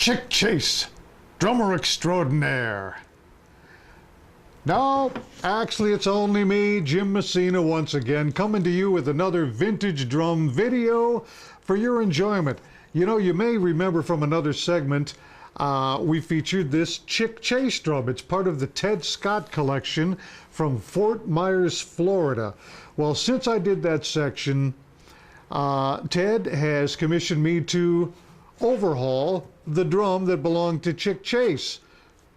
Chick Chase, drummer extraordinaire. No, actually it's only me, Jim Messina, once again, coming to you with another vintage drum video for your enjoyment. You know, you may remember from another segment, we featured this Chick Chase drum. It's part of the Ted Scott collection from Fort Myers, Florida. Well, since I did that section, Ted has commissioned me to overhaul the drum that belonged to Chick Chase.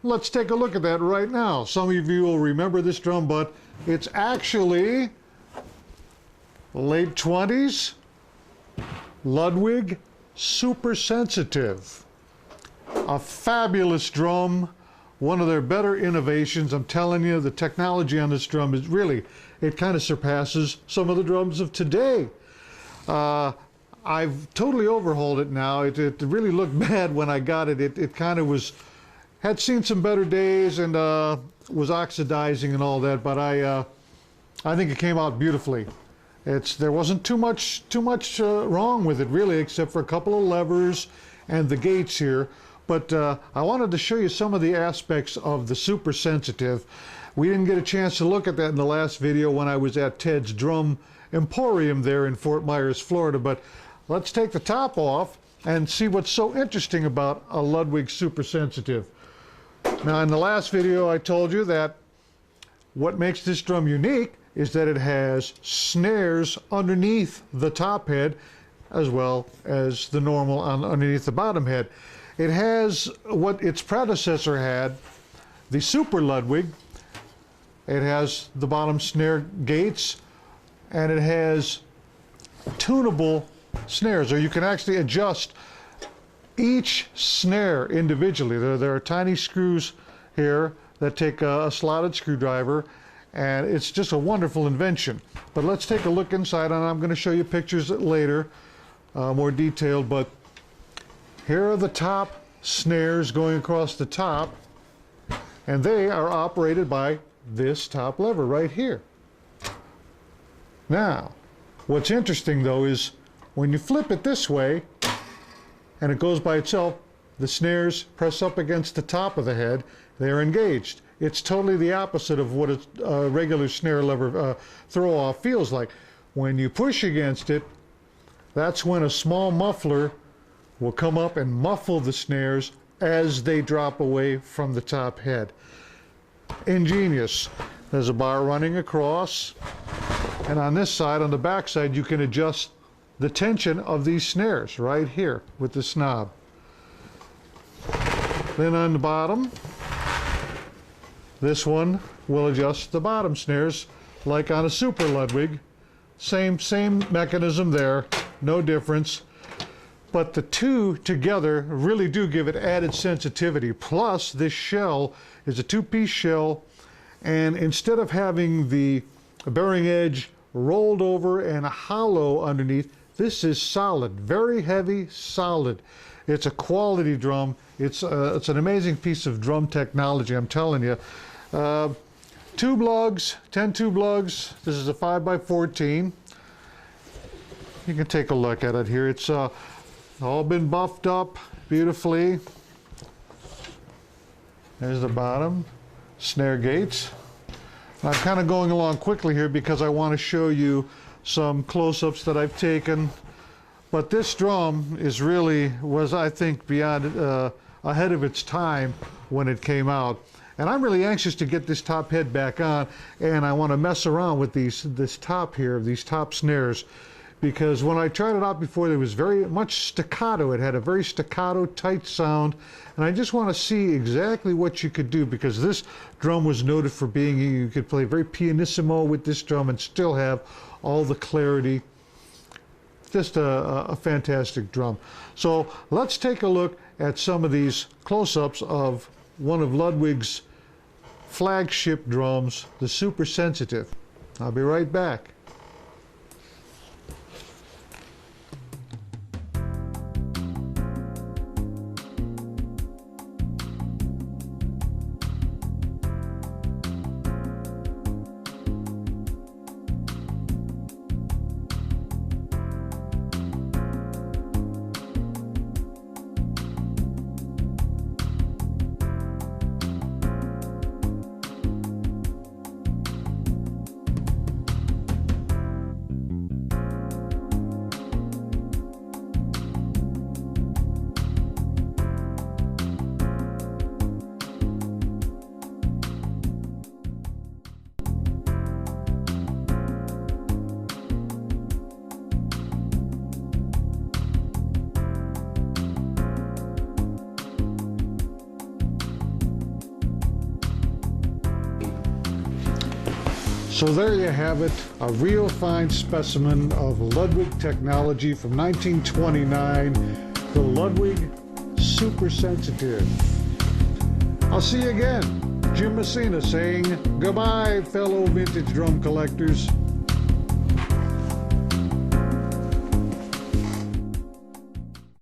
Let's take a look at that right now. Some of you will remember this drum, but it's actually late 20s Ludwig Super Sensitive. A fabulous drum, one of their better innovations. I'm telling you, the technology on this drum is really, it kind of surpasses some of the drums of today. I've totally overhauled it now. It really looked bad when I got it. It kind of had seen some better days and was oxidizing and all that, but I think it came out beautifully. There wasn't too much wrong with it really, except for a couple of levers and the gates here. But I wanted to show you some of the aspects of the Super Sensitive. We didn't get a chance to look at that in the last video when I was at Ted's Drum Emporium there in Fort Myers, Florida. But let's take the top off and see what's so interesting about a Ludwig Super Sensitive. Now, in the last video, I told you that what makes this drum unique is that it has snares underneath the top head as well as the normal underneath the bottom head. It has what its predecessor had, the Super Ludwig. It has the bottom snare gates, and it has tunable snares, or you can actually adjust each snare individually. There are tiny screws here that take a slotted screwdriver, and it's just a wonderful invention. But let's take a look inside, and I'm going to show you pictures later, more detailed. But here are the top snares going across the top, and they are operated by this top lever right here. Now, what's interesting though is when you flip it this way and it goes by itself, the snares press up against the top of the head, they're engaged. It's totally the opposite of what a regular snare lever throw off feels like. When you push against it, that's when a small muffler will come up and muffle the snares as they drop away from the top head. Ingenious. There's a bar running across, and on this side, on the back side, you can adjust the tension of these snares right here with this knob. Then on the bottom, this one will adjust the bottom snares like on a Super Ludwig. Same mechanism there, no difference. But the two together really do give it added sensitivity. Plus, this shell is a two-piece shell, and instead of having the bearing edge rolled over and hollow underneath, this is solid, very heavy, solid. It's a quality drum. It's an amazing piece of drum technology, I'm telling you. Tube lugs, 10 tube lugs. This is a 5x14. You can take a look at it here. It's all been buffed up beautifully. There's the bottom snare gates. I'm kind of going along quickly here because I want to show you some close-ups that I've taken. But this drum was I think beyond ahead of its time when it came out. And I'm really anxious to get this top head back on, and I want to mess around with this top here, these top snares. Because when I tried it out before, there was very much staccato. It had a very staccato, tight sound, and I just want to see exactly what you could do, because this drum was noted for being, you could play very pianissimo with this drum and still have all the clarity. Just a fantastic drum. So let's take a look at some of these close-ups of one of Ludwig's flagship drums, the Super Sensitive. I'll be right back. So there you have it, a real fine specimen of Ludwig technology from 1929, the Ludwig Super Sensitive. I'll see you again. Jim Messina saying goodbye, fellow vintage drum collectors.